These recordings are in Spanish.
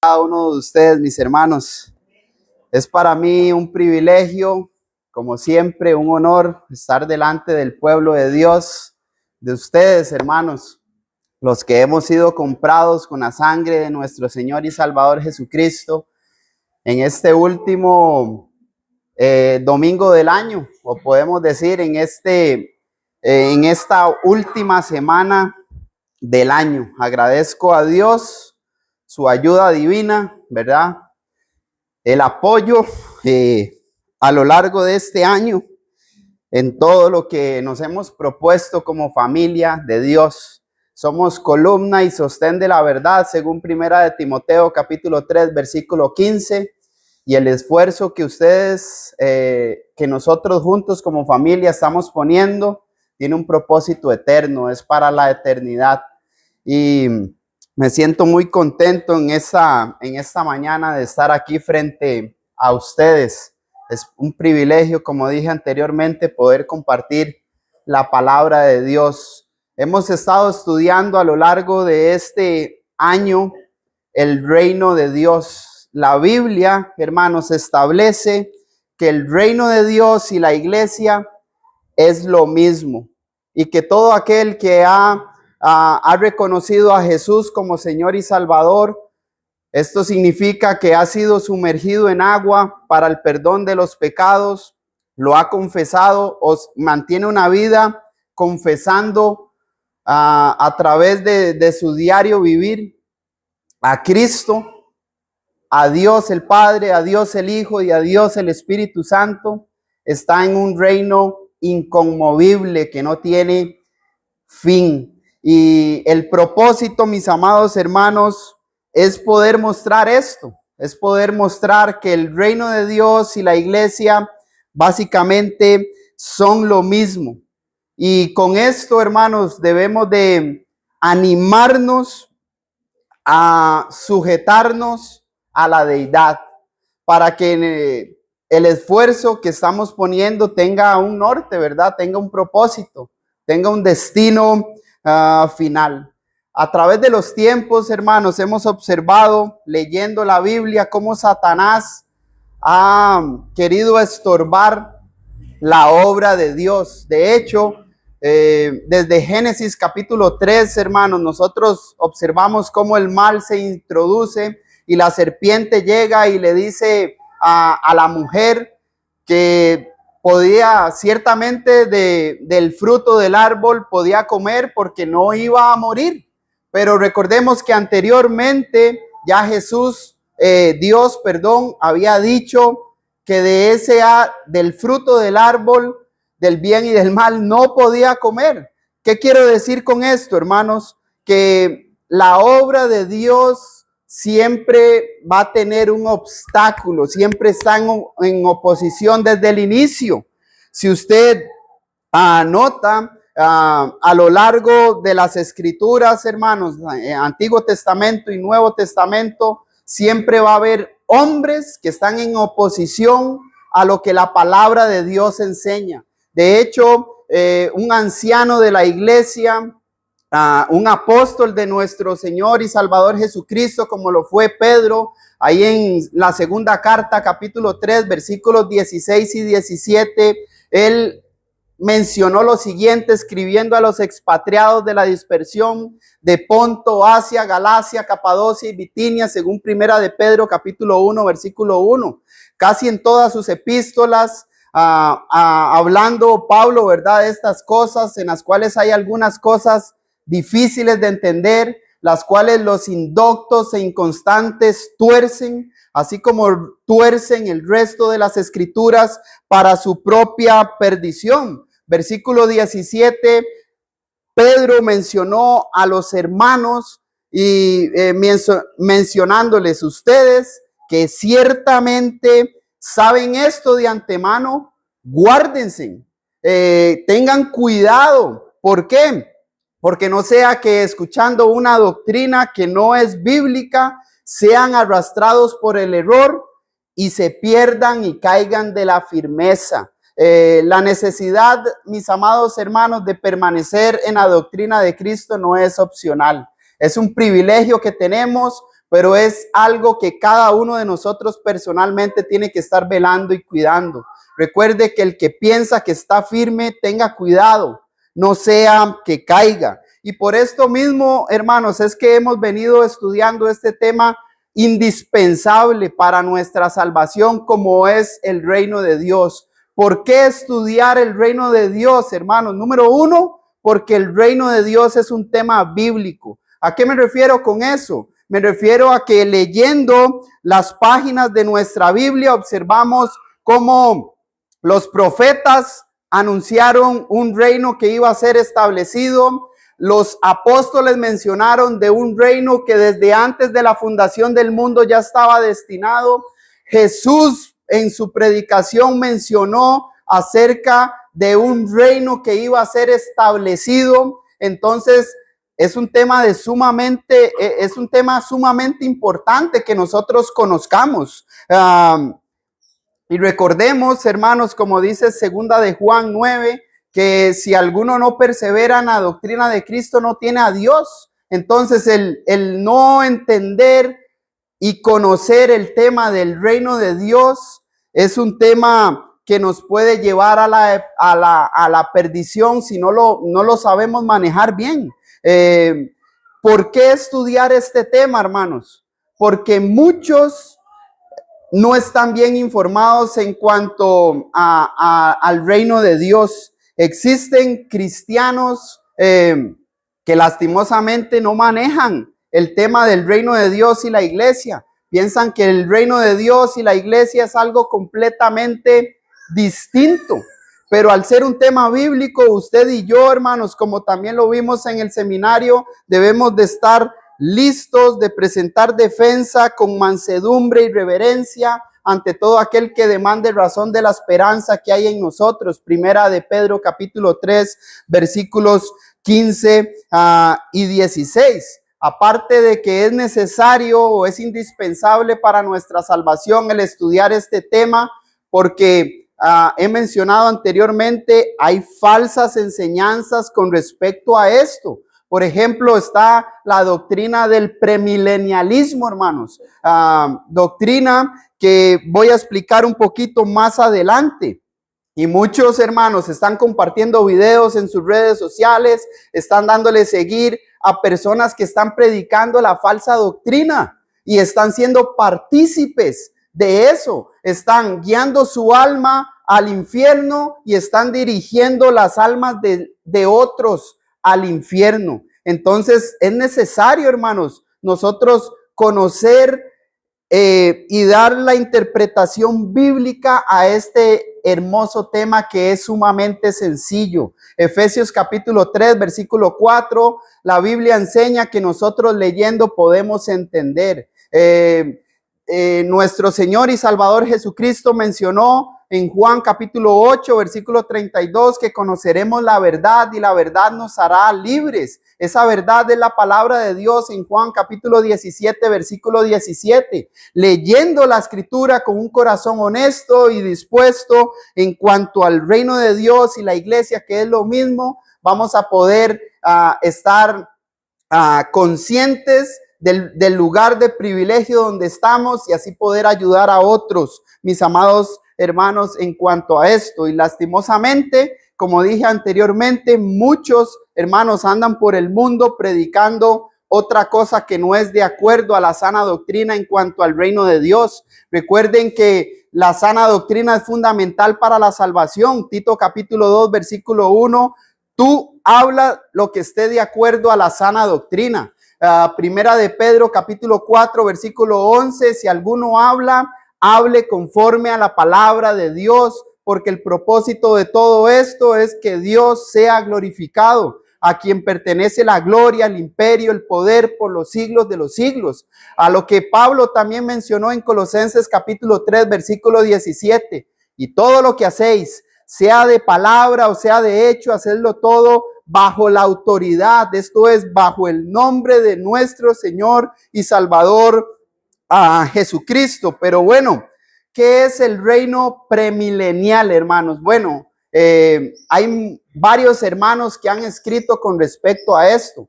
Cada uno de ustedes, mis hermanos. Es para mí un privilegio, como siempre, un honor estar delante del pueblo de Dios, de ustedes, hermanos, los que hemos sido comprados con la sangre de nuestro Señor y Salvador Jesucristo, en este último domingo del año, o podemos decir en esta última semana del año. Agradezco a Dios su ayuda divina, ¿verdad? El apoyo a lo largo de este año en todo lo que nos hemos propuesto como familia de Dios. Somos columna y sostén de la verdad, según Primera de Timoteo, capítulo 3, versículo 15. Y el esfuerzo que ustedes, que nosotros juntos como familia estamos poniendo, tiene un propósito eterno, es para la eternidad. Y me siento muy contento en esta mañana de estar aquí frente a ustedes. Es un privilegio, como dije anteriormente, poder compartir la palabra de Dios. Hemos estado estudiando a lo largo de este año el reino de Dios. La Biblia, hermanos, establece que el reino de Dios y la iglesia es lo mismo, y que todo aquel que ha reconocido a Jesús como Señor y Salvador, esto significa que ha sido sumergido en agua para el perdón de los pecados, lo ha confesado o mantiene una vida confesando a través de su diario vivir a Cristo, a Dios el Padre, a Dios el Hijo y a Dios el Espíritu Santo, está en un reino inconmovible que no tiene fin. Y el propósito, mis amados hermanos, es poder mostrar esto, es poder mostrar que el reino de Dios y la iglesia básicamente son lo mismo. Y con esto, hermanos, debemos de animarnos a sujetarnos a la deidad para que el esfuerzo que estamos poniendo tenga un norte, ¿verdad? Tenga un propósito, tenga un destino final. A través de los tiempos, hermanos, hemos observado, leyendo la Biblia, cómo Satanás ha querido estorbar la obra de Dios. De hecho, desde Génesis capítulo 3, hermanos, nosotros observamos cómo el mal se introduce y la serpiente llega y le dice a la mujer que podía, ciertamente del fruto del árbol podía comer porque no iba a morir. Pero recordemos que anteriormente ya Jesús, Dios, había dicho que del fruto del árbol del bien y del mal no podía comer. ¿Qué quiero decir con esto, hermanos? Que la obra de Dios siempre va a tener un obstáculo, siempre está en oposición desde el inicio. Si usted nota a lo largo de las escrituras, hermanos, Antiguo Testamento y Nuevo Testamento, siempre va a haber hombres que están en oposición a lo que la palabra de Dios enseña. De hecho, un anciano de la iglesia, un apóstol de nuestro Señor y Salvador Jesucristo, como lo fue Pedro, ahí en la segunda carta, capítulo 3, versículos 16 y 17, él mencionó lo siguiente, escribiendo a los expatriados de la dispersión de Ponto, Asia, Galacia, Capadocia y Bitinia, según Primera de Pedro, capítulo 1, versículo 1. Casi en todas sus epístolas, hablando Pablo, ¿verdad?, de estas cosas, en las cuales hay algunas cosas difíciles de entender, las cuales los indoctos e inconstantes tuercen, así como tuercen el resto de las escrituras para su propia perdición. Versículo 17, Pedro mencionó a los hermanos y mencionándoles: ustedes que ciertamente saben esto de antemano, guárdense, tengan cuidado. ¿Por qué? Porque no sea que escuchando una doctrina que no es bíblica, sean arrastrados por el error y se pierdan y caigan de la firmeza. La necesidad, mis amados hermanos, de permanecer en la doctrina de Cristo no es opcional. Es un privilegio que tenemos pero es algo que cada uno de nosotros personalmente tiene que estar velando y cuidando. Recuerde que el que piensa que está firme, tenga cuidado, no sea que caiga. Y por esto mismo, hermanos, es que hemos venido estudiando este tema indispensable para nuestra salvación, como es el reino de Dios. ¿Por qué estudiar el reino de Dios, hermanos? Número uno, porque el reino de Dios es un tema bíblico. ¿A qué me refiero con eso? Me refiero a que leyendo las páginas de nuestra Biblia observamos cómo los profetas anunciaron un reino que iba a ser establecido. Los apóstoles mencionaron de un reino que desde antes de la fundación del mundo ya estaba destinado. Jesús en su predicación mencionó acerca de un reino que iba a ser establecido. Entonces, es un tema sumamente importante que nosotros conozcamos. Y recordemos, hermanos, como dice segunda de Juan 9, que si alguno no persevera en la doctrina de Cristo no tiene a Dios. Entonces el no entender y conocer el tema del reino de Dios es un tema que nos puede llevar a la perdición si no lo sabemos manejar bien. ¿Por qué estudiar este tema, hermanos? Porque muchos no están bien informados en cuanto al reino de Dios. Existen cristianos que lastimosamente no manejan el tema del reino de Dios y la iglesia. Piensan que el reino de Dios y la iglesia es algo completamente distinto. Pero al ser un tema bíblico, usted y yo, hermanos, como también lo vimos en el seminario, debemos de estar listos de presentar defensa con mansedumbre y reverencia ante todo aquel que demande razón de la esperanza que hay en nosotros. Primera de Pedro capítulo 3 versículos 15 y 16. Aparte de que es necesario o es indispensable para nuestra salvación el estudiar este tema, porque he mencionado anteriormente, hay falsas enseñanzas con respecto a esto. Por ejemplo, está la doctrina del premilenialismo, hermanos. Doctrina que voy a explicar un poquito más adelante. Y muchos hermanos están compartiendo videos en sus redes sociales, están dándole seguir a personas que están predicando la falsa doctrina y están siendo partícipes de eso. Están guiando su alma al infierno y están dirigiendo las almas de otros al infierno. Entonces es necesario, hermanos, nosotros conocer y dar la interpretación bíblica a este hermoso tema que es sumamente sencillo. Efesios capítulo 3, versículo 4, la Biblia enseña que nosotros leyendo podemos entender. Nuestro Señor y Salvador Jesucristo mencionó en Juan capítulo 8, versículo 32, que conoceremos la verdad y la verdad nos hará libres. Esa verdad es la palabra de Dios en Juan capítulo 17, versículo 17. Leyendo la escritura con un corazón honesto y dispuesto en cuanto al reino de Dios y la iglesia, que es lo mismo, vamos a poder estar conscientes del lugar de privilegio donde estamos y así poder ayudar a otros, mis amados hermanos, en cuanto a esto. Y lastimosamente, como dije anteriormente, muchos hermanos andan por el mundo predicando otra cosa que no es de acuerdo a la sana doctrina en cuanto al reino de Dios. Recuerden que la sana doctrina es fundamental para la salvación. Tito capítulo 2, versículo 1, tú habla lo que esté de acuerdo a la sana doctrina. Primera de Pedro capítulo 4 versículo 11, si alguno habla, hable conforme a la palabra de Dios, porque el propósito de todo esto es que Dios sea glorificado, a quien pertenece la gloria, el imperio, el poder por los siglos de los siglos. A lo que Pablo también mencionó en Colosenses capítulo 3 versículo 17, y todo lo que hacéis, sea de palabra o sea de hecho, hacedlo todo bajo la autoridad, esto es, bajo el nombre de nuestro Señor y Salvador Jesucristo. Pero bueno, ¿qué es el reino premilenial, hermanos? Bueno, hay varios hermanos que han escrito con respecto a esto.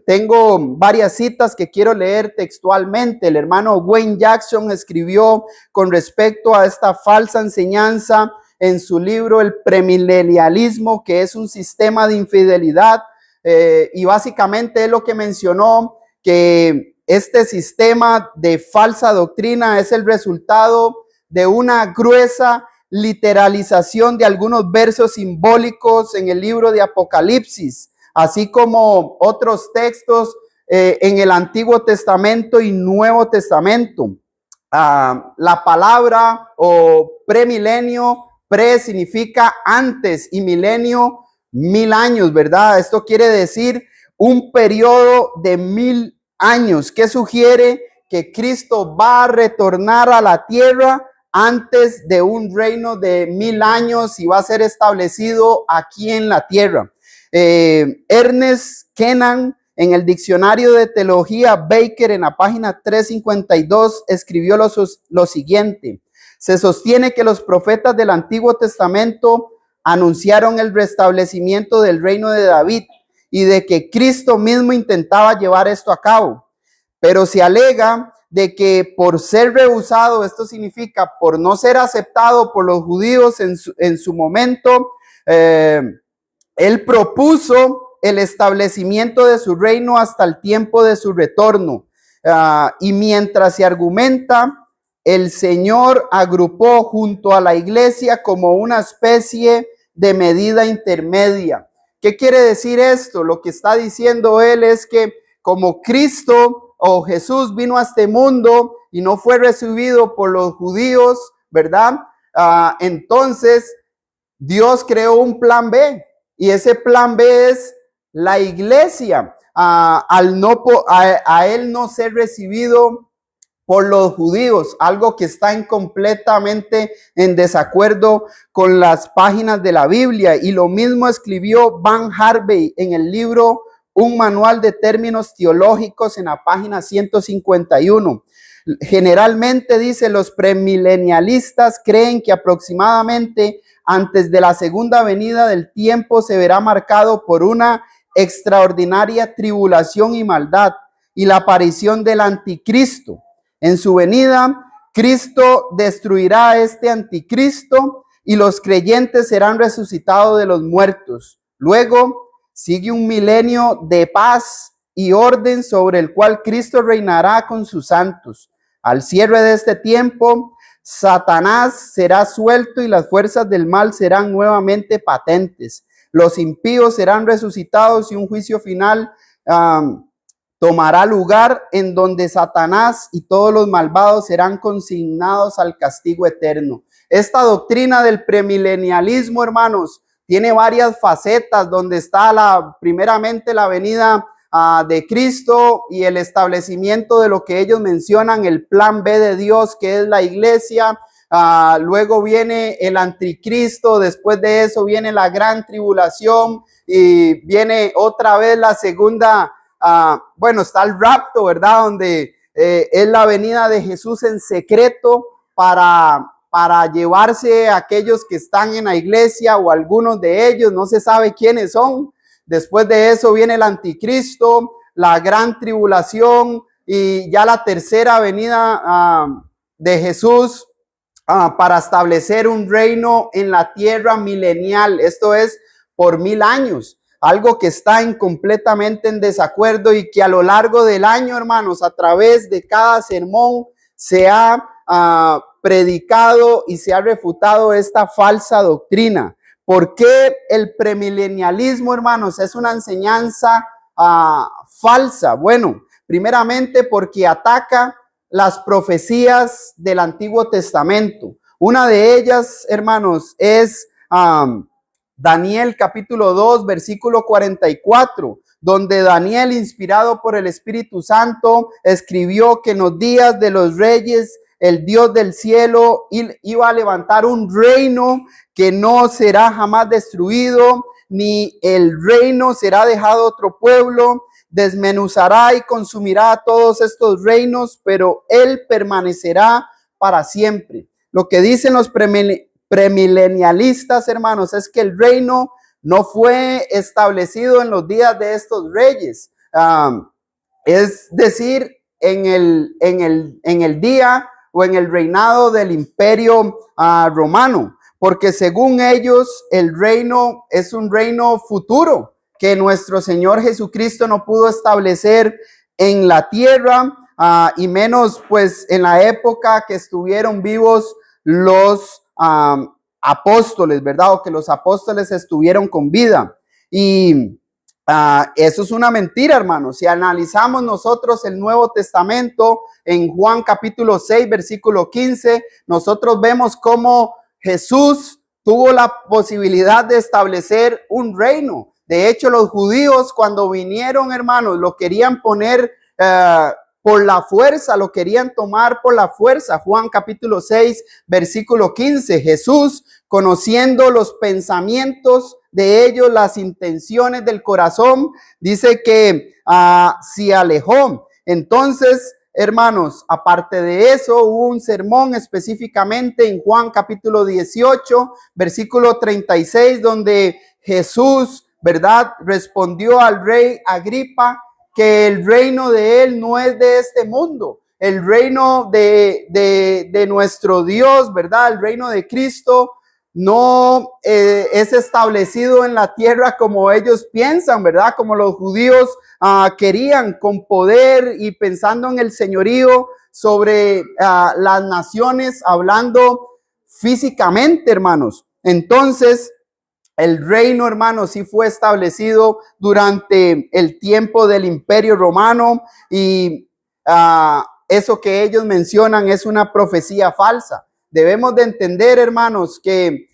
Tengo varias citas que quiero leer textualmente. El hermano Wayne Jackson escribió con respecto a esta falsa enseñanza en su libro El premilenialismo, que es un sistema de infidelidad. Y básicamente es lo que mencionó, que este sistema de falsa doctrina es el resultado de una gruesa literalización de algunos versos simbólicos en el libro de Apocalipsis, así como otros textos en el Antiguo Testamento y Nuevo Testamento. La palabra o premilenio, pre significa antes y milenio, 1000 años, ¿verdad? Esto quiere decir un periodo de 1000 años, que sugiere que Cristo va a retornar a la tierra antes de un reino de 1000 años y va a ser establecido aquí en la tierra. Ernest Kennan, en el diccionario de teología Baker, en la página 352, escribió lo siguiente: se sostiene que los profetas del Antiguo Testamento anunciaron el restablecimiento del reino de David y de que Cristo mismo intentaba llevar esto a cabo, pero se alega de que por ser rehusado, esto significa por no ser aceptado por los judíos en su momento, él propuso el establecimiento de su reino hasta el tiempo de su retorno. Y mientras se argumenta, el Señor agrupó junto a la iglesia como una especie de medida intermedia. ¿Qué quiere decir esto? Lo que está diciendo él es que como Cristo o Jesús vino a este mundo y no fue recibido por los judíos, ¿verdad? Entonces Dios creó un plan B, y ese plan B es la iglesia. A él no ser recibido por los judíos, algo que está completamente en desacuerdo con las páginas de la Biblia. Y lo mismo escribió Van Harvey en el libro Un manual de términos teológicos, en la página 151. Generalmente, dice, los premilenialistas creen que aproximadamente antes de la segunda venida del tiempo se verá marcado por una extraordinaria tribulación y maldad y la aparición del anticristo. En su venida, Cristo destruirá a este anticristo y los creyentes serán resucitados de los muertos. Luego sigue un milenio de paz y orden sobre el cual Cristo reinará con sus santos. Al cierre de este tiempo, Satanás será suelto y las fuerzas del mal serán nuevamente patentes. Los impíos serán resucitados y un juicio final tomará lugar en donde Satanás y todos los malvados serán consignados al castigo eterno. Esta doctrina del premilenialismo, hermanos, tiene varias facetas, donde está primeramente la venida de Cristo y el establecimiento de lo que ellos mencionan, el plan B de Dios, que es la iglesia. Luego viene el anticristo, después de eso viene la gran tribulación y viene otra vez la segunda. Está el rapto, ¿verdad? Donde es la venida de Jesús en secreto para llevarse a aquellos que están en la iglesia, o algunos de ellos, no se sabe quiénes son. Después de eso viene el anticristo, la gran tribulación y ya la tercera venida de Jesús para establecer un reino en la tierra milenial. Esto es por 1000 años. Algo que está completamente en desacuerdo y que a lo largo del año, hermanos, a través de cada sermón se ha predicado y se ha refutado esta falsa doctrina. ¿Por qué el premilenialismo, hermanos, es una enseñanza falsa? Bueno, primeramente porque ataca las profecías del Antiguo Testamento. Una de ellas, hermanos, es Daniel capítulo 2, versículo 44, donde Daniel, inspirado por el Espíritu Santo, escribió que en los días de los reyes el Dios del cielo iba a levantar un reino que no será jamás destruido, ni el reino será dejado a otro pueblo. Desmenuzará y consumirá todos estos reinos, pero él permanecerá para siempre. Lo que dicen los premilenialistas, hermanos, es que el reino no fue establecido en los días de estos reyes. Es decir, en el día o en el reinado del imperio romano, porque según ellos el reino es un reino futuro que nuestro Señor Jesucristo no pudo establecer en la tierra, y menos pues en la época que estuvieron vivos los apóstoles, ¿verdad? O que los apóstoles estuvieron con vida. Y eso es una mentira, hermanos. Si analizamos nosotros el Nuevo Testamento en Juan capítulo 6, versículo 15, nosotros vemos cómo Jesús tuvo la posibilidad de establecer un reino. De hecho, los judíos cuando vinieron, hermanos, lo querían poner por la fuerza, lo querían tomar por la fuerza. Juan capítulo 6, versículo 15. Jesús, conociendo los pensamientos de ellos, las intenciones del corazón, dice que se alejó. Entonces, hermanos, aparte de eso, hubo un sermón específicamente en Juan capítulo 18, versículo 36, donde Jesús, ¿verdad?, respondió al rey Agripa que el reino de él no es de este mundo. El reino de nuestro Dios, ¿verdad?, el reino de Cristo no es establecido en la tierra como ellos piensan, ¿verdad? Como los judíos querían, con poder y pensando en el señorío sobre las naciones, hablando físicamente, hermanos. Entonces, el reino, hermanos, sí fue establecido durante el tiempo del Imperio Romano, y eso que ellos mencionan es una profecía falsa. Debemos de entender, hermanos, que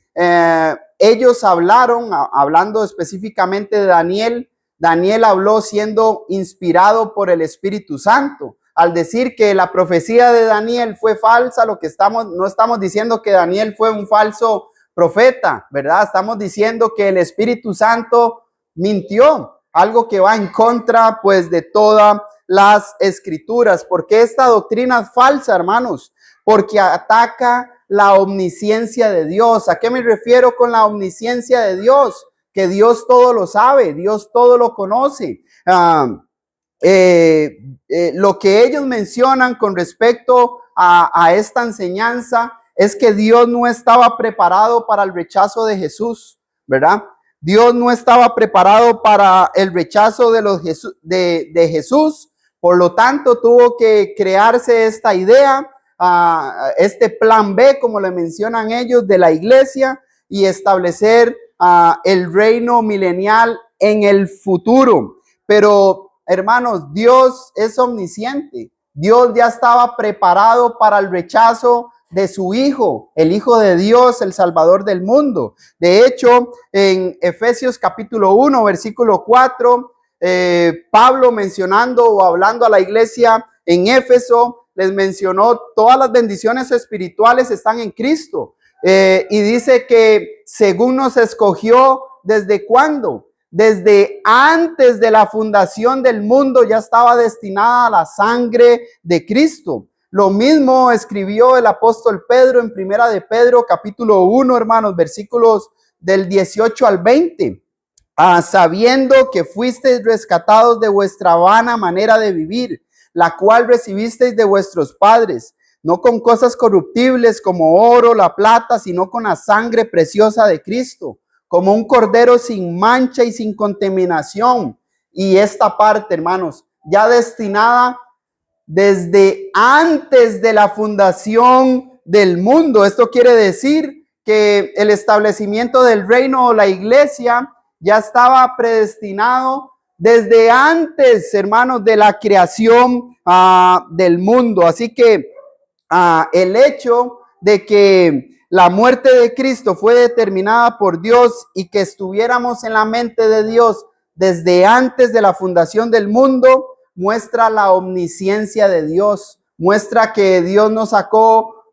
ellos hablaron, hablando específicamente de Daniel. Daniel habló siendo inspirado por el Espíritu Santo. Al decir que la profecía de Daniel fue falsa, no estamos diciendo que Daniel fue un falso profeta, ¿verdad? Estamos diciendo que el Espíritu Santo mintió, algo que va en contra, pues, de todas las escrituras. ¿Por qué esta doctrina es falsa, hermanos? Porque ataca la omnisciencia de Dios. ¿A qué me refiero con la omnisciencia de Dios? Que Dios todo lo sabe, Dios todo lo conoce. Lo que ellos mencionan con respecto a esta enseñanza es que Dios no estaba preparado para el rechazo de Jesús, ¿verdad? Dios no estaba preparado para el rechazo de Jesús. Por lo tanto, tuvo que crearse esta idea, este plan B, como le mencionan ellos, de la iglesia, y establecer el reino milenial en el futuro. Pero, hermanos, Dios es omnisciente. Dios ya estaba preparado para el rechazo de su Hijo, el Hijo de Dios, el Salvador del mundo. De hecho, en Efesios capítulo 1, versículo 4, Pablo mencionando o hablando a la iglesia en Éfeso, les mencionó todas las bendiciones espirituales están en Cristo. Y dice que según nos escogió, ¿desde cuándo? Desde antes de la fundación del mundo ya estaba destinada a la sangre de Cristo. Lo mismo escribió el apóstol Pedro en Primera de Pedro, capítulo 1, hermanos, versículos del 18 al 20. Sabiendo que fuisteis rescatados de vuestra vana manera de vivir, la cual recibisteis de vuestros padres, no con cosas corruptibles como oro, la plata, sino con la sangre preciosa de Cristo, como un cordero sin mancha y sin contaminación. Y esta parte, hermanos, ya destinada desde antes de la fundación del mundo. Esto quiere decir que el establecimiento del reino o la iglesia ya estaba predestinado desde antes, hermanos, de la creación del mundo. Así que el hecho de que la muerte de Cristo fue determinada por Dios y que estuviéramos en la mente de Dios desde antes de la fundación del mundo, muestra la omnisciencia de Dios, muestra que Dios no sacó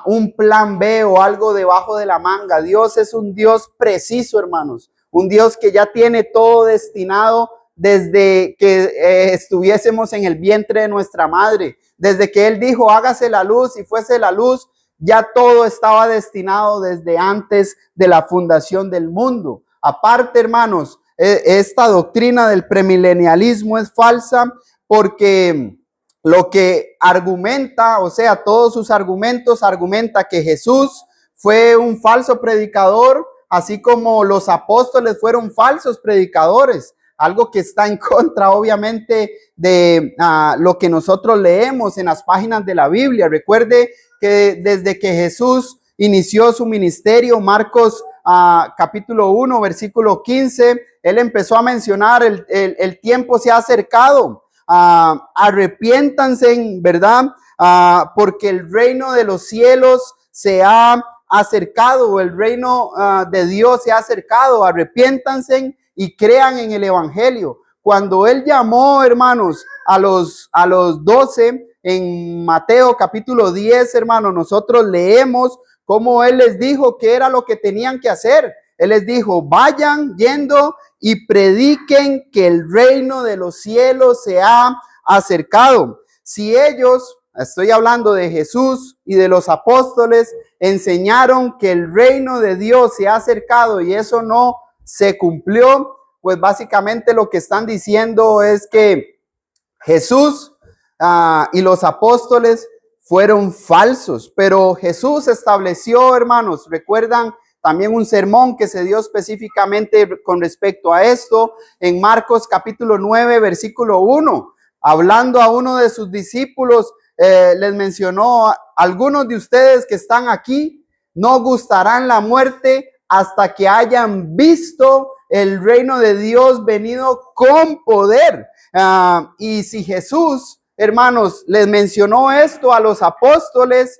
un plan B o algo debajo de la manga. Dios es un Dios preciso, hermanos, un Dios que ya tiene todo destinado desde que estuviésemos en el vientre de nuestra madre. Desde que Él dijo, hágase la luz y fuese la luz, ya todo estaba destinado desde antes de la fundación del mundo. Aparte, hermanos, esta doctrina del premilenialismo es falsa porque lo que argumenta, o sea, todos sus argumentos, argumenta que Jesús fue un falso predicador, así como los apóstoles fueron falsos predicadores, algo que está en contra, obviamente, de lo que nosotros leemos en las páginas de la Biblia. Recuerde que desde que Jesús inició su ministerio, Marcos capítulo 1, versículo 15, él empezó a mencionar el tiempo se ha acercado. Arrepiéntanse, ¿verdad? Porque el reino de los cielos se ha acercado, el reino de Dios se ha acercado. Arrepiéntanse y crean en el evangelio. Cuando él llamó, hermanos, a los 12 en Mateo capítulo 10, hermanos, nosotros leemos cómo él les dijo que era lo que tenían que hacer. Él les dijo, vayan yendo y prediquen que el reino de los cielos se ha acercado. Si ellos, estoy hablando de Jesús y de los apóstoles, enseñaron que el reino de Dios se ha acercado y eso no se cumplió, pues básicamente lo que están diciendo es que Jesús y los apóstoles fueron falsos, pero Jesús estableció, hermanos, recuerdan también un sermón que se dio específicamente con respecto a esto en Marcos capítulo 9, versículo 1, hablando a uno de sus discípulos, les mencionó, algunos de ustedes que están aquí no gustarán la muerte hasta que hayan visto el reino de Dios venido con poder. Y si Jesús, hermanos, les mencionó esto a los apóstoles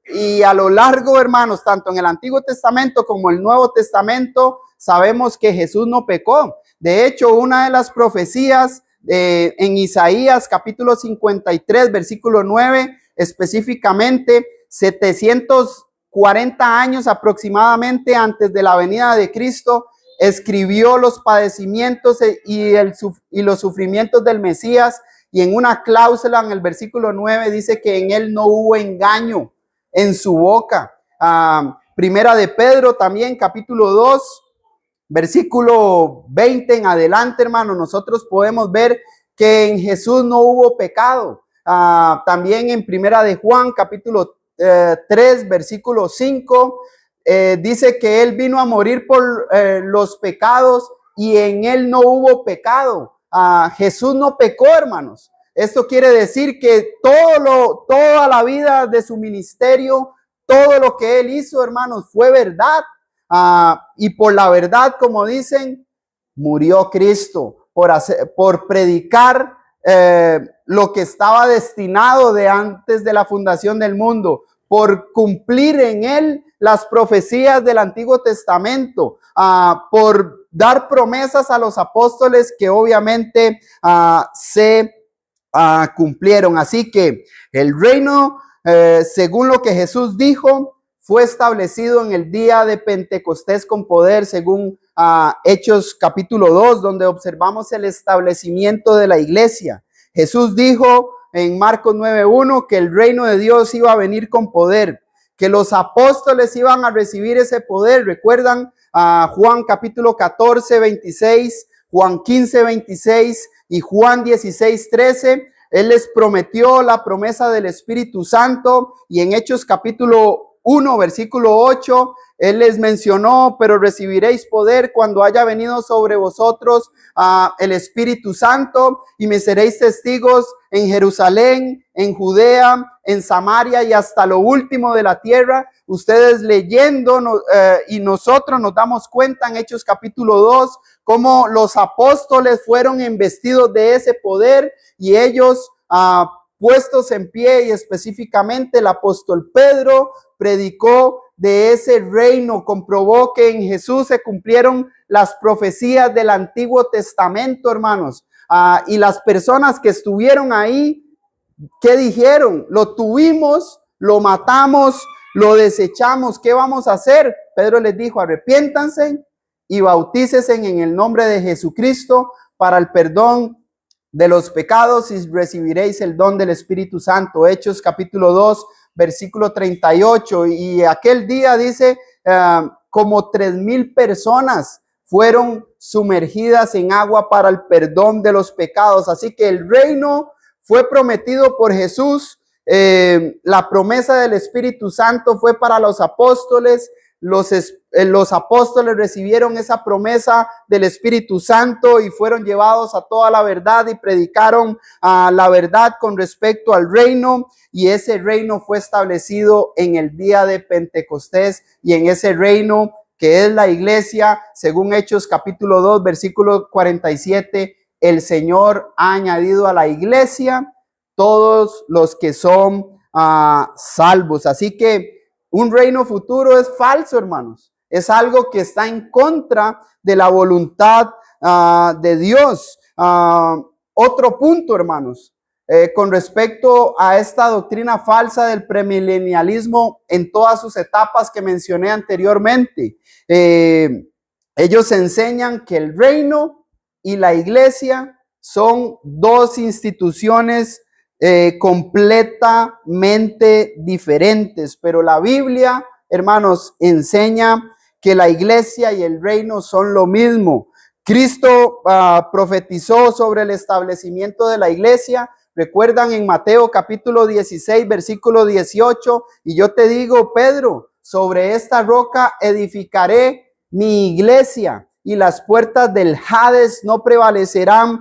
y a lo largo, hermanos, tanto en el Antiguo Testamento como el Nuevo Testamento, sabemos que Jesús no pecó. De hecho, una de las profecías en Isaías capítulo 53, versículo 9, específicamente 740 años aproximadamente antes de la venida de Cristo, escribió los padecimientos y los sufrimientos del Mesías, y en una cláusula en el versículo 9 dice que en él no hubo engaño en su boca. Primera de Pedro también, capítulo 2, versículo 20 en adelante, hermano, nosotros podemos ver que en Jesús no hubo pecado. También en Primera de Juan, capítulo 3, versículo 5, dice que él vino a morir por los pecados y en él no hubo pecado. Jesús no pecó, hermanos. Esto quiere decir que toda la vida de su ministerio, todo lo que él hizo, hermanos, fue verdad. Y por la verdad, como dicen, murió Cristo por predicar lo que estaba destinado de antes de la fundación del mundo, por cumplir en él las profecías del Antiguo Testamento, por dar promesas a los apóstoles que obviamente se cumplieron. Así que el reino, según lo que Jesús dijo, fue establecido en el día de Pentecostés con poder, según Hechos capítulo 2, donde observamos el establecimiento de la iglesia. Jesús dijo en Marcos 9:1 que el reino de Dios iba a venir con poder, que los apóstoles iban a recibir ese poder. Recuerdan Juan capítulo 14, 26, Juan 15, 26 y Juan 16, 13. Él les prometió la promesa del Espíritu Santo, y en Hechos capítulo 1, versículo 8, él les mencionó, pero recibiréis poder cuando haya venido sobre vosotros el Espíritu Santo, y me seréis testigos en Jerusalén, en Judea, en Samaria y hasta lo último de la tierra. Ustedes leyendo y nosotros nos damos cuenta en Hechos capítulo 2 cómo los apóstoles fueron investidos de ese poder, y ellos puestos en pie, y específicamente el apóstol Pedro predicó de ese reino, comprobó que en Jesús se cumplieron las profecías del Antiguo Testamento, hermanos. Y las personas que estuvieron ahí, ¿qué dijeron? Lo tuvimos, lo matamos, lo desechamos, ¿qué vamos a hacer? Pedro les dijo, arrepiéntanse y bautícese en el nombre de Jesucristo para el perdón de los pecados y recibiréis el don del Espíritu Santo. Hechos capítulo 2, versículo 38. Y aquel día dice, como 3,000 personas fueron sumergidas en agua para el perdón de los pecados. Así que el reino fue prometido por Jesús. La promesa del Espíritu Santo fue para los apóstoles. Los apóstoles recibieron esa promesa del Espíritu Santo y fueron llevados a toda la verdad y predicaron la verdad con respecto al reino, y ese reino fue establecido en el día de Pentecostés, y en ese reino que es la iglesia, según Hechos capítulo 2 versículo 47, el Señor ha añadido a la iglesia todos los que son salvos. Así que un reino futuro es falso, hermanos. Es algo que está en contra de la voluntad de Dios. Otro punto, hermanos, con respecto a esta doctrina falsa del premilenialismo en todas sus etapas que mencioné anteriormente. Ellos enseñan que el reino y la iglesia son dos instituciones completamente diferentes, pero la Biblia, hermanos, enseña que la iglesia y el reino son lo mismo. Cristo profetizó sobre el establecimiento de la iglesia. Recuerdan en Mateo capítulo 16 versículo 18, y yo te digo, Pedro, sobre esta roca edificaré mi iglesia, y las puertas del Hades no prevalecerán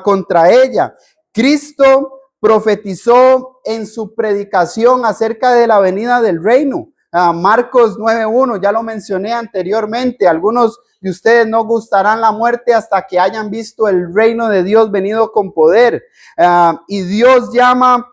contra ella. Cristo profetizó en su predicación acerca de la venida del reino. Marcos 9:1, ya lo mencioné anteriormente. Algunos de ustedes no gustarán la muerte hasta que hayan visto el reino de Dios venido con poder. Y Dios llama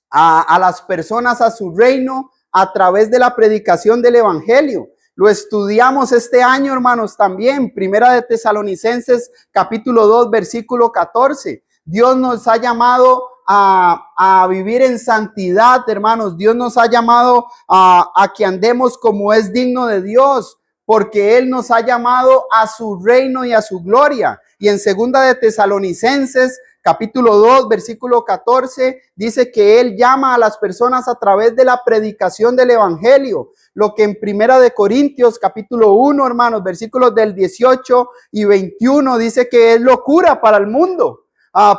a las personas a su reino a través de la predicación del evangelio. Lo estudiamos este año, hermanos, también. Primera de Tesalonicenses, capítulo 2, versículo 14. Dios nos ha llamado a vivir en santidad, hermanos. Dios nos ha llamado a que andemos como es digno de Dios, porque Él nos ha llamado a su reino y a su gloria. Y en Segunda de Tesalonicenses, capítulo 2, versículo 14, dice que Él llama a las personas a través de la predicación del evangelio. Lo que en Primera de Corintios, capítulo 1, hermanos, versículos del 18 y 21, dice que es locura para el mundo.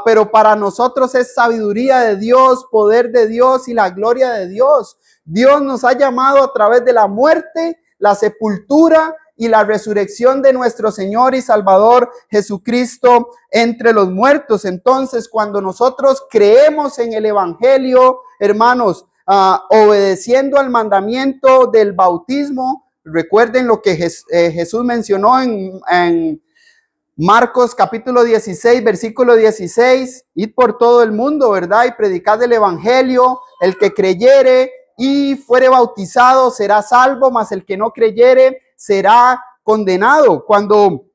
Pero para nosotros es sabiduría de Dios, poder de Dios y la gloria de Dios. Dios nos ha llamado a través de la muerte, la sepultura y la resurrección de nuestro Señor y Salvador Jesucristo entre los muertos. Entonces, cuando nosotros creemos en el evangelio, hermanos, obedeciendo al mandamiento del bautismo, recuerden lo que Jesús mencionó en Marcos capítulo 16, versículo 16, id por todo el mundo, ¿verdad? Y predicad el evangelio. El que creyere y fuere bautizado será salvo, mas el que no creyere será condenado. Cuando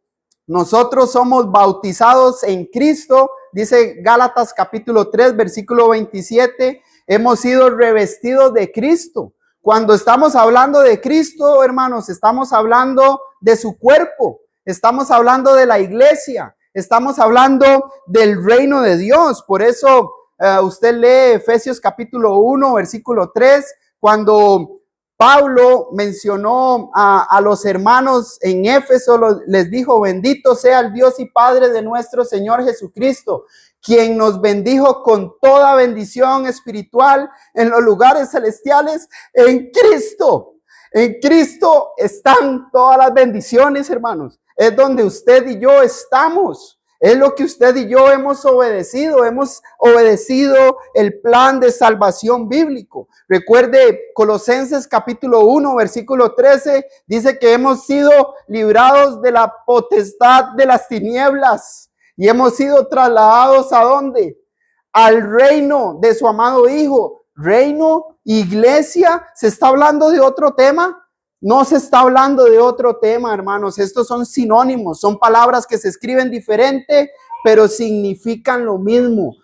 nosotros somos bautizados en Cristo, dice Gálatas capítulo 3, versículo 27, hemos sido revestidos de Cristo. Cuando estamos hablando de Cristo, hermanos, estamos hablando de su cuerpo. Estamos hablando de la iglesia, estamos hablando del reino de Dios. Por eso usted lee Efesios capítulo 1, versículo 3, cuando Pablo mencionó a los hermanos en Éfeso, les dijo, bendito sea el Dios y Padre de nuestro Señor Jesucristo, quien nos bendijo con toda bendición espiritual en los lugares celestiales en Cristo. En Cristo están todas las bendiciones, hermanos. Es donde usted y yo estamos. Es lo que usted y yo hemos obedecido. Hemos obedecido el plan de salvación bíblico. Recuerde, Colosenses capítulo 1, versículo 13, dice que hemos sido librados de la potestad de las tinieblas y hemos sido trasladados ¿a dónde? Al reino de su amado Hijo. Reino, iglesia, ¿se está hablando de otro tema? No se está hablando de otro tema, hermanos. Estos son sinónimos, son palabras que se escriben diferente, pero significan lo mismo.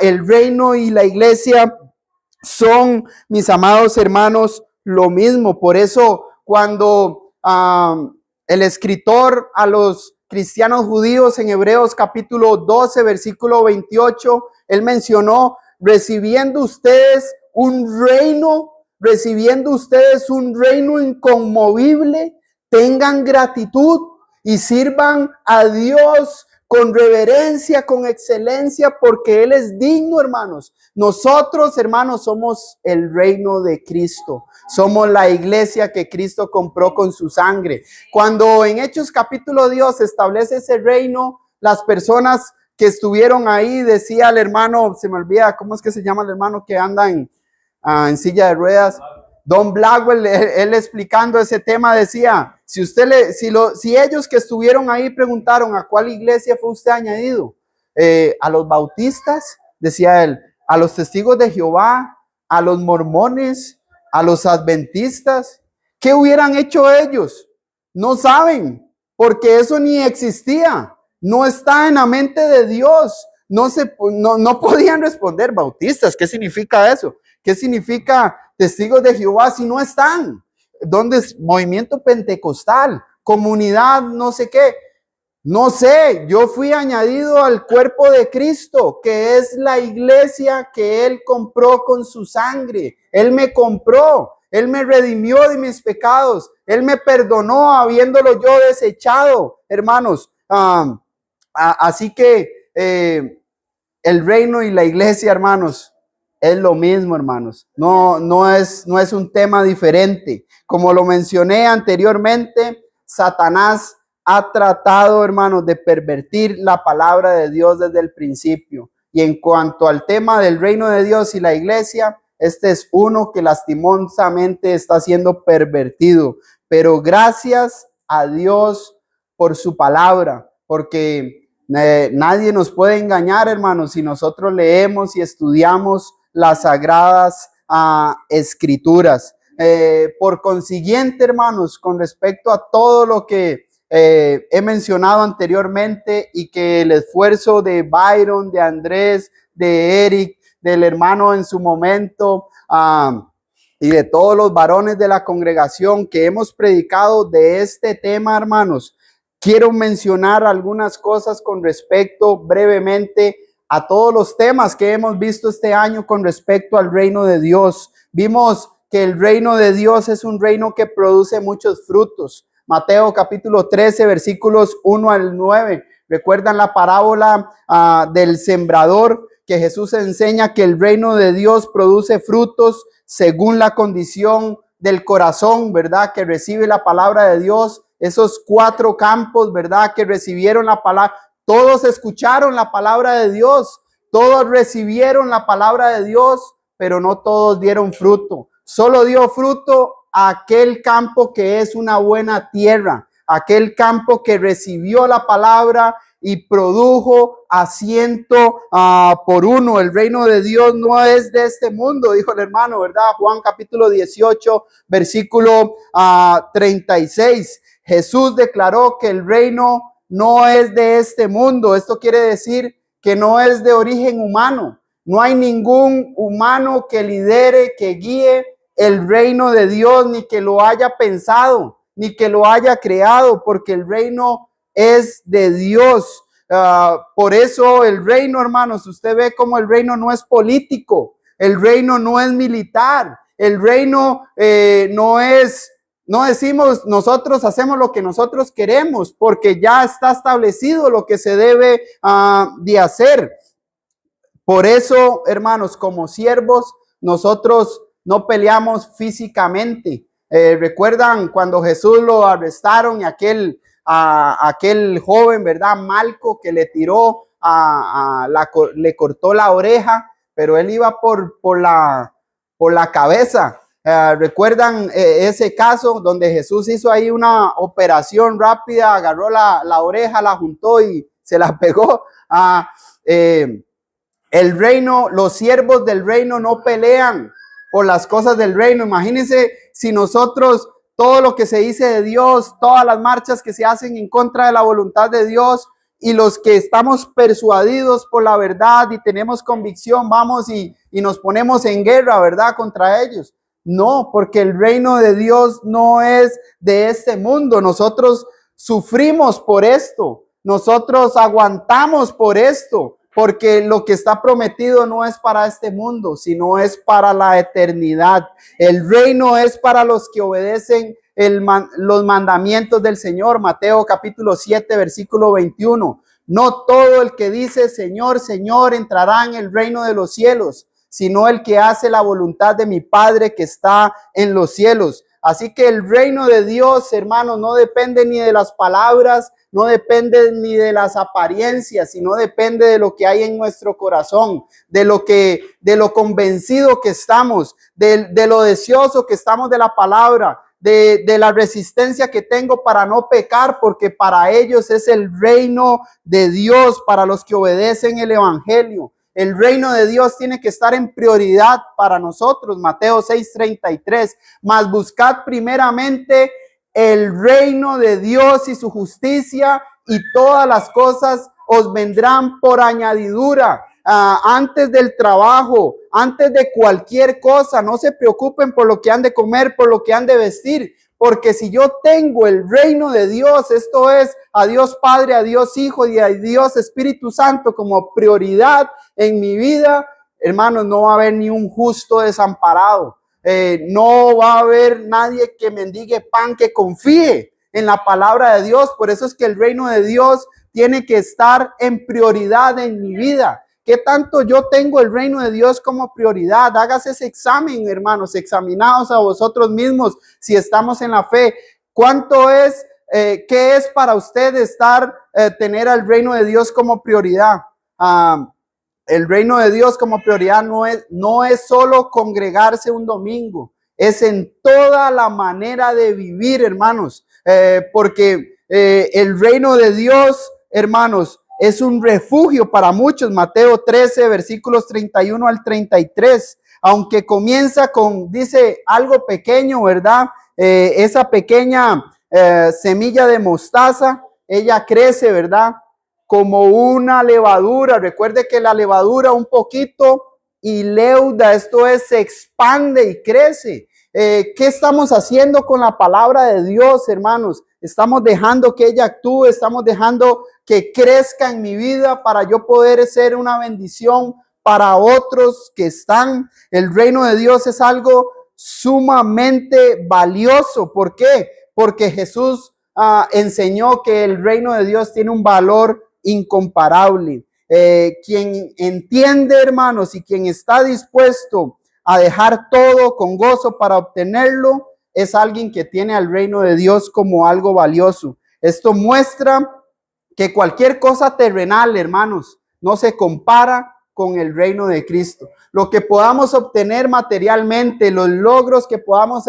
El reino y la iglesia son, mis amados hermanos, lo mismo. Por eso, cuando el escritor a los cristianos judíos en Hebreos capítulo 12, versículo 28, él mencionó, recibiendo ustedes un reino inconmovible, tengan gratitud y sirvan a Dios con reverencia, con excelencia, porque Él es digno, hermanos. Nosotros, hermanos, somos el reino de Cristo. Somos la iglesia que Cristo compró con su sangre. Cuando en Hechos capítulo Dios establece ese reino, las personas que estuvieron ahí, decía el hermano, se me olvida, ¿cómo es que se llama el hermano que anda en silla de ruedas? Don Blackwell, él explicando ese tema decía, si ellos que estuvieron ahí preguntaron a cuál iglesia fue usted añadido, a los bautistas, decía él, a los testigos de Jehová, a los mormones, a los adventistas, ¿qué hubieran hecho ellos? No saben, porque eso ni existía, no está en la mente de Dios. No podían responder, bautistas, ¿qué significa eso? ¿Qué significa testigos de Jehová si no están? ¿Dónde es movimiento pentecostal? Comunidad, no sé qué. No sé, yo fui añadido al cuerpo de Cristo, que es la iglesia que Él compró con su sangre. Él me compró, Él me redimió de mis pecados, Él me perdonó habiéndolo yo desechado, hermanos. Así que el reino y la iglesia, hermanos, es lo mismo, hermanos. No es un tema diferente. Como lo mencioné anteriormente, Satanás ha tratado, hermanos, de pervertir la palabra de Dios desde el principio. Y en cuanto al tema del reino de Dios y la iglesia, este es uno que lastimosamente está siendo pervertido. Pero gracias a Dios por su palabra, porque nadie nos puede engañar, hermanos, si nosotros leemos y estudiamos las sagradas escrituras. Por consiguiente, hermanos, con respecto a todo lo que he mencionado anteriormente y que el esfuerzo de Byron, de Andrés, de Eric, del hermano en su momento y de todos los varones de la congregación que hemos predicado de este tema, hermanos, quiero mencionar algunas cosas con respecto brevemente a todos los temas que hemos visto este año con respecto al reino de Dios. Vimos que el reino de Dios es un reino que produce muchos frutos. Mateo capítulo 13, versículos 1 al 9. ¿Recuerdan la parábola del sembrador? Que Jesús enseña que el reino de Dios produce frutos según la condición del corazón, ¿verdad? Que recibe la palabra de Dios. Esos 4 campos, ¿verdad? Que recibieron la palabra. Todos escucharon la palabra de Dios. Todos recibieron la palabra de Dios, pero no todos dieron fruto. Solo dio fruto aquel campo que es una buena tierra, aquel campo que recibió la palabra y produjo a 100 por 1. El reino de Dios no es de este mundo, dijo el hermano, ¿verdad? Juan capítulo 18, versículo 36. Jesús declaró que el reino no es de este mundo. Esto quiere decir que no es de origen humano. No hay ningún humano que lidere, que guíe el reino de Dios, ni que lo haya pensado, ni que lo haya creado, porque el reino es de Dios. Por eso el reino, hermanos, usted ve como el reino no es político, el reino no es militar, el reino no decimos nosotros hacemos lo que nosotros queremos, porque ya está establecido lo que se debe de hacer. Por eso, hermanos, como siervos, nosotros no peleamos físicamente. ¿Recuerdan cuando Jesús lo arrestaron y aquel joven, ¿verdad? Malco, que le tiró, le cortó la oreja, pero él iba por la cabeza. ¿Recuerdan ese caso donde Jesús hizo ahí una operación rápida, agarró la oreja, la juntó y se la pegó? El reino, los siervos del reino no pelean por las cosas del reino. Imagínense si nosotros, todo lo que se dice de Dios, todas las marchas que se hacen en contra de la voluntad de Dios, y los que estamos persuadidos por la verdad y tenemos convicción, vamos y nos ponemos en guerra, ¿verdad?, contra ellos. No, porque el reino de Dios no es de este mundo. Nosotros sufrimos por esto, nosotros aguantamos por esto, porque lo que está prometido no es para este mundo, sino es para la eternidad. El reino es para los que obedecen los mandamientos del Señor. Mateo capítulo 7, versículo 21. No todo el que dice Señor, Señor entrará en el reino de los cielos, sino el que hace la voluntad de mi Padre que está en los cielos. Así que el reino de Dios, hermanos, no depende ni de las palabras, no depende ni de las apariencias, sino depende de lo que hay en nuestro corazón, de lo convencido que estamos, de lo deseoso que estamos de la palabra, de la resistencia que tengo para no pecar, porque para ellos es el reino de Dios, para los que obedecen el evangelio. El reino de Dios tiene que estar en prioridad para nosotros. Mateo 6:33. Mas buscad primeramente el reino de Dios y su justicia, y todas las cosas os vendrán por añadidura. Antes del trabajo, antes de cualquier cosa, no se preocupen por lo que han de comer, por lo que han de vestir, porque si yo tengo el reino de Dios, esto es a Dios Padre, a Dios Hijo y a Dios Espíritu Santo como prioridad en mi vida, hermanos, no va a haber ni un justo desamparado. No va a haber nadie que mendigue pan, que confíe en la palabra de Dios. Por eso es que el reino de Dios tiene que estar en prioridad en mi vida. ¿Qué tanto yo tengo el reino de Dios como prioridad? Hágase ese examen, hermanos, examinaos a vosotros mismos si estamos en la fe. ¿Cuánto es, qué es para usted tener al reino de Dios como prioridad? El reino de Dios como prioridad no es solo congregarse un domingo, es en toda la manera de vivir, hermanos, porque el reino de Dios, hermanos, es un refugio para muchos. Mateo 13, versículos 31 al 33, aunque comienza dice algo pequeño, ¿verdad? Esa pequeña semilla de mostaza, ella crece, ¿verdad? Como una levadura. Recuerde que la levadura un poquito y leuda, esto es, se expande y crece. ¿Qué estamos haciendo con la palabra de Dios, hermanos? Estamos dejando que ella actúe, estamos dejando que crezca en mi vida para yo poder ser una bendición para otros que están. El reino de Dios es algo sumamente valioso. ¿Por qué? Porque Jesús enseñó que el reino de Dios tiene un valor incomparable. Quien entiende, hermanos, y quien está dispuesto a dejar todo con gozo para obtenerlo, es alguien que tiene al reino de Dios como algo valioso. Esto muestra que cualquier cosa terrenal, hermanos, no se compara con el reino de Cristo. Lo que podamos obtener materialmente, los logros que podamos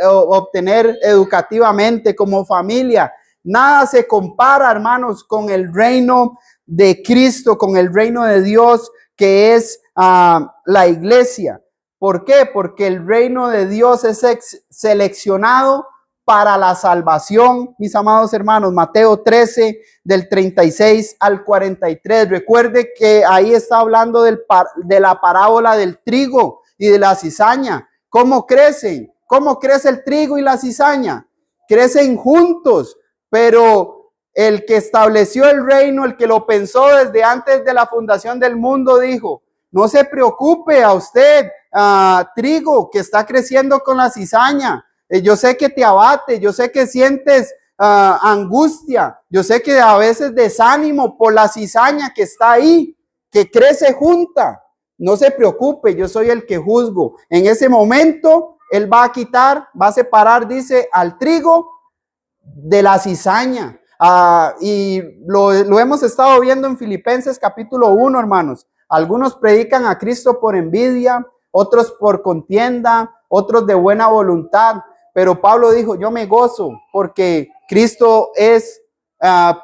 obtener educativamente como familia, nada se compara, hermanos, con el reino de Cristo, con el reino de Dios, que es la iglesia. ¿Por qué? Porque el reino de Dios es seleccionado para la salvación, mis amados hermanos. Mateo 13, del 36 al 43. Recuerde que ahí está hablando de la parábola del trigo y de la cizaña. ¿Cómo crecen? ¿Cómo crece el trigo y la cizaña? Crecen juntos, pero el que estableció el reino, el que lo pensó desde antes de la fundación del mundo, dijo: no se preocupe a usted, trigo, que está creciendo con la cizaña. Yo sé que te abate, yo sé que sientes angustia, yo sé que a veces desánimo por la cizaña que está ahí, que crece junta. No se preocupe, yo soy el que juzgo. En ese momento, Él va a quitar, va a separar, dice, al trigo de la cizaña. Y lo hemos estado viendo en Filipenses capítulo 1, hermanos. Algunos predican a Cristo por envidia, otros por contienda, otros de buena voluntad. Pero Pablo dijo: yo me gozo porque Cristo es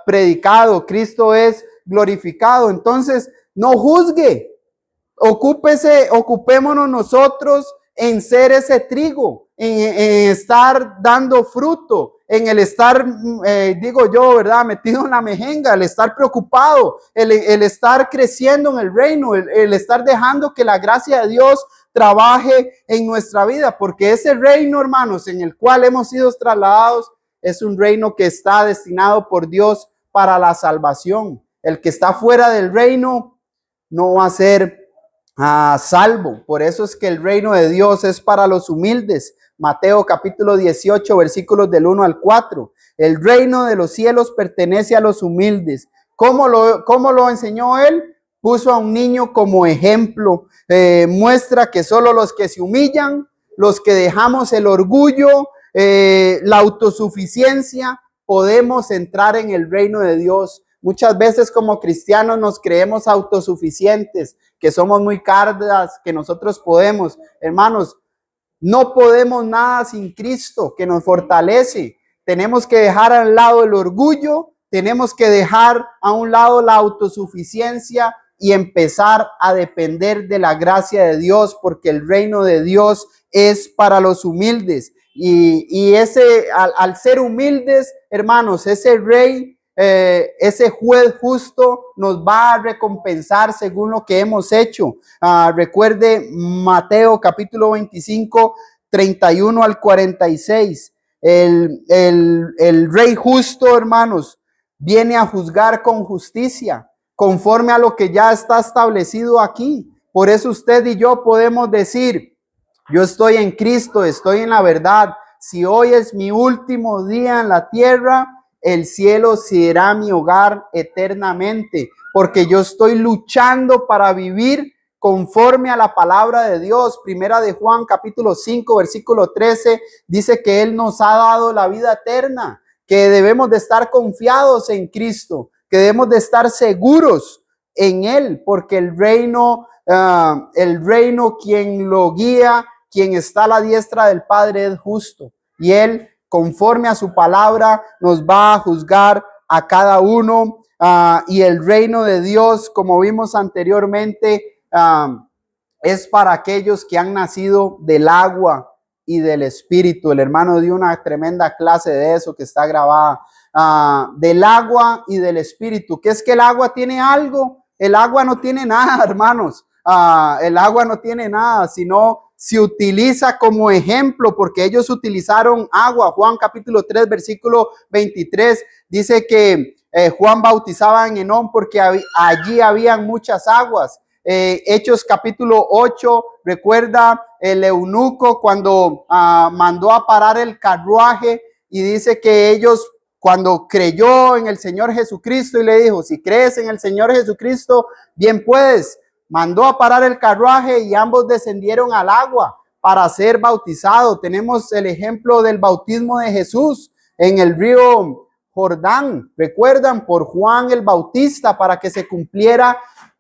predicado, Cristo es glorificado. Entonces, no juzgue, ocupémonos nosotros en ser ese trigo, en estar dando fruto, en el estar, digo yo, ¿verdad?, metido en la mejenga, el estar preocupado, el estar creciendo en el reino, el estar dejando que la gracia de Dios trabaje en nuestra vida, porque ese reino, hermanos, en el cual hemos sido trasladados, es un reino que está destinado por Dios para la salvación. El que está fuera del reino no va a ser salvo. Por eso es que el reino de Dios es para los humildes. Mateo capítulo 18, versículos del 1 al 4. El reino de los cielos pertenece a los humildes. ¿Cómo lo enseñó él? Puso a un niño como ejemplo. Muestra que solo los que se humillan, los que dejamos el orgullo, la autosuficiencia, podemos entrar en el reino de Dios. Muchas veces como cristianos nos creemos autosuficientes, que somos muy cardas, que nosotros podemos. Hermanos, no podemos nada sin Cristo, que nos fortalece. Tenemos que dejar a un lado el orgullo, tenemos que dejar a un lado la autosuficiencia y empezar a depender de la gracia de Dios, porque el reino de Dios es para los humildes. Y al ser humildes, hermanos, ese rey, ese juez justo nos va a recompensar según lo que hemos hecho. Recuerde Mateo capítulo 25, 31 al 46. El rey justo, hermanos, viene a juzgar con justicia, conforme a lo que ya está establecido aquí. Por eso usted y yo podemos decir: yo estoy en Cristo, estoy en la verdad. Si hoy es mi último día en la tierra, el cielo será mi hogar eternamente, porque yo estoy luchando para vivir conforme a la palabra de Dios. Primera de Juan capítulo 5 versículo 13 dice que Él nos ha dado la vida eterna, que debemos de estar confiados en Cristo, que debemos de estar seguros en Él, porque el reino quien lo guía, quien está a la diestra del Padre, es justo, y Él, conforme a su palabra, nos va a juzgar a cada uno. Y el reino de Dios, como vimos anteriormente, es para aquellos que han nacido del agua y del Espíritu. El hermano dio una tremenda clase de eso que está grabada. Del agua y del Espíritu. ¿Qué es que el agua tiene algo? El agua no tiene nada, hermanos. El agua no tiene nada, sino se utiliza como ejemplo, porque ellos utilizaron agua. Juan capítulo 3 versículo 23 dice que Juan bautizaba en Enón porque allí habían muchas aguas. Hechos capítulo 8, recuerda el eunuco cuando mandó a parar el carruaje, y dice que ellos, cuando creyó en el Señor Jesucristo y le dijo: si crees en el Señor Jesucristo, bien puedes, mandó a parar el carruaje y ambos descendieron al agua para ser bautizados. Tenemos el ejemplo del bautismo de Jesús en el río Jordán, recuerdan, por Juan el Bautista, para que se cumpliera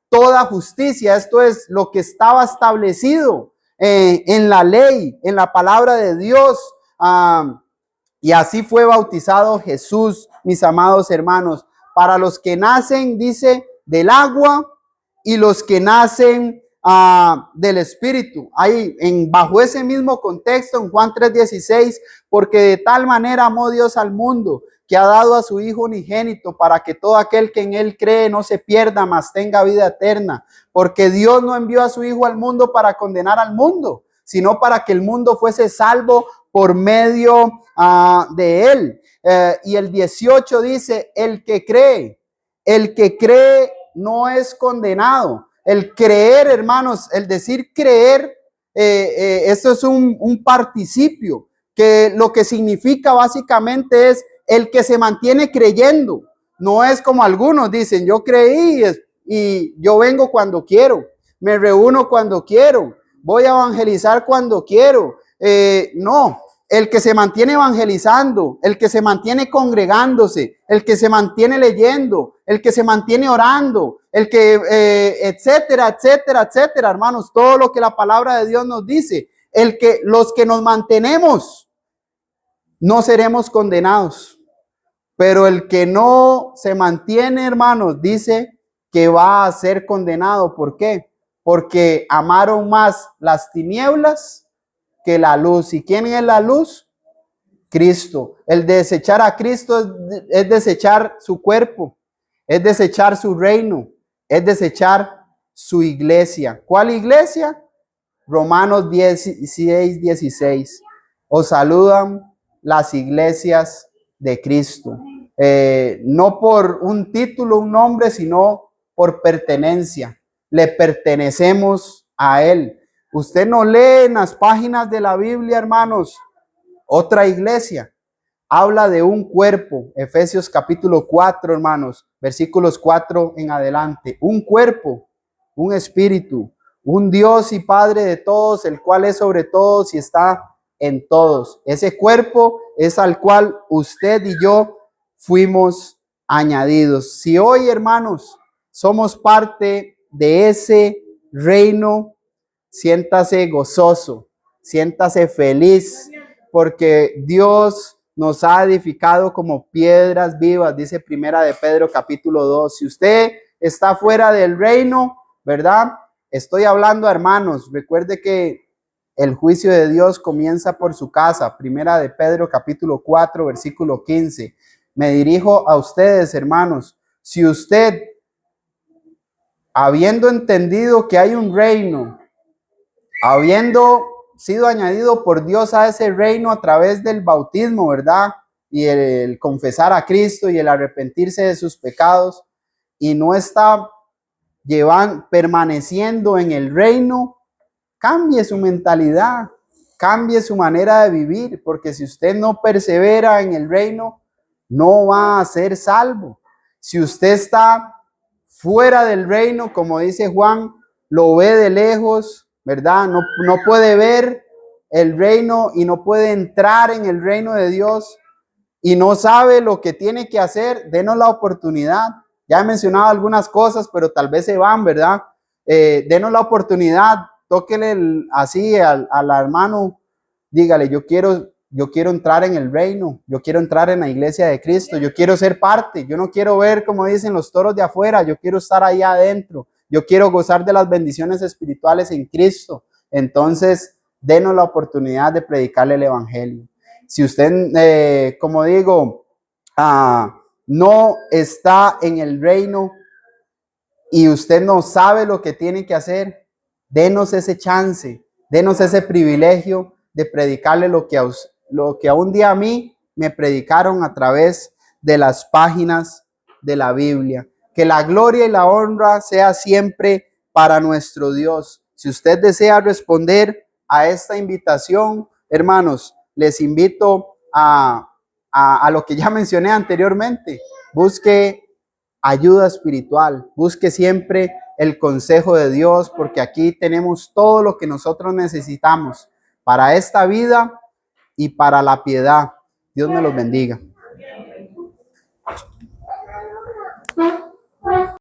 toda justicia. Esto es lo que estaba establecido en la ley, en la palabra de Dios. Y así fue bautizado Jesús, mis amados hermanos. Para los que nacen, dice, del agua, y los que nacen del Espíritu. Ahí, bajo ese mismo contexto, en Juan 3:16, porque de tal manera amó Dios al mundo, que ha dado a su Hijo unigénito, para que todo aquel que en Él cree no se pierda, mas tenga vida eterna. Porque Dios no envió a su Hijo al mundo para condenar al mundo, sino para que el mundo fuese salvo por medio de Él. Y el 18 dice: el que cree no es condenado. El creer, hermanos, el decir creer, esto es un participio, que lo que significa básicamente es el que se mantiene creyendo. No es como algunos dicen: yo creí y yo vengo cuando quiero, me reúno cuando quiero, voy a evangelizar cuando quiero. No, el que se mantiene evangelizando, el que se mantiene congregándose, el que se mantiene leyendo, el que se mantiene orando, el que, etcétera, etcétera, etcétera, hermanos, todo lo que la palabra de Dios nos dice, los que nos mantenemos, no seremos condenados. Pero el que no se mantiene, hermanos, dice que va a ser condenado. ¿Por qué? Porque amaron más las tinieblas que la luz. ¿Y quién es la luz? Cristo. El desechar a Cristo es desechar su cuerpo, es desechar su reino, es desechar su iglesia. ¿Cuál iglesia? Romanos 16:16. Os saludan las iglesias de Cristo. No por un título, un nombre, sino por pertenencia. Le pertenecemos a Él. Usted no lee en las páginas de la Biblia, hermanos, Otra iglesia habla de un cuerpo. Efesios capítulo 4, hermanos, versículos 4 en adelante. Un cuerpo, un espíritu, un Dios y Padre de todos, el cual es sobre todos y está en todos. Ese cuerpo es al cual usted y yo fuimos añadidos. Si hoy, hermanos, somos parte de ese reino, siéntase gozoso, siéntase feliz, porque Dios nos ha edificado como piedras vivas, dice Primera de Pedro capítulo 2. Si usted está fuera del reino, ¿verdad? Estoy hablando a hermanos. Recuerde que el juicio de Dios comienza por su casa. Primera de Pedro capítulo 4, versículo 15. Me dirijo a ustedes, hermanos. Si usted, habiendo entendido que hay un reino, habiendo sido añadido por Dios a ese reino a través del bautismo, ¿verdad? Y el confesar a Cristo y el arrepentirse de sus pecados, y no está permaneciendo en el reino, cambie su mentalidad, cambie su manera de vivir, porque si usted no persevera en el reino, no va a ser salvo. Si usted está fuera del reino, como dice Juan, lo ve de lejos, ¿verdad? No puede ver el reino y no puede entrar en el reino de Dios y no sabe lo que tiene que hacer. Denos la oportunidad. Ya he mencionado algunas cosas, pero tal vez se van, ¿verdad? Denos la oportunidad. Tóquele así al hermano. Dígale, yo quiero entrar en el reino. Yo quiero entrar en la iglesia de Cristo. Yo quiero ser parte. Yo no quiero ver, como dicen, los toros de afuera. Yo quiero estar ahí adentro. Yo quiero gozar de las bendiciones espirituales en Cristo. Entonces, denos la oportunidad de predicarle el evangelio. Si usted, como digo, no está en el reino y usted no sabe lo que tiene que hacer, denos ese chance, denos ese privilegio de predicarle lo que a un día a mí me predicaron a través de las páginas de la Biblia. Que la gloria y la honra sea siempre para nuestro Dios. Si usted desea responder a esta invitación, hermanos, les invito a lo que ya mencioné anteriormente. Busque ayuda espiritual, busque siempre el consejo de Dios, porque aquí tenemos todo lo que nosotros necesitamos para esta vida y para la piedad. Dios me los bendiga.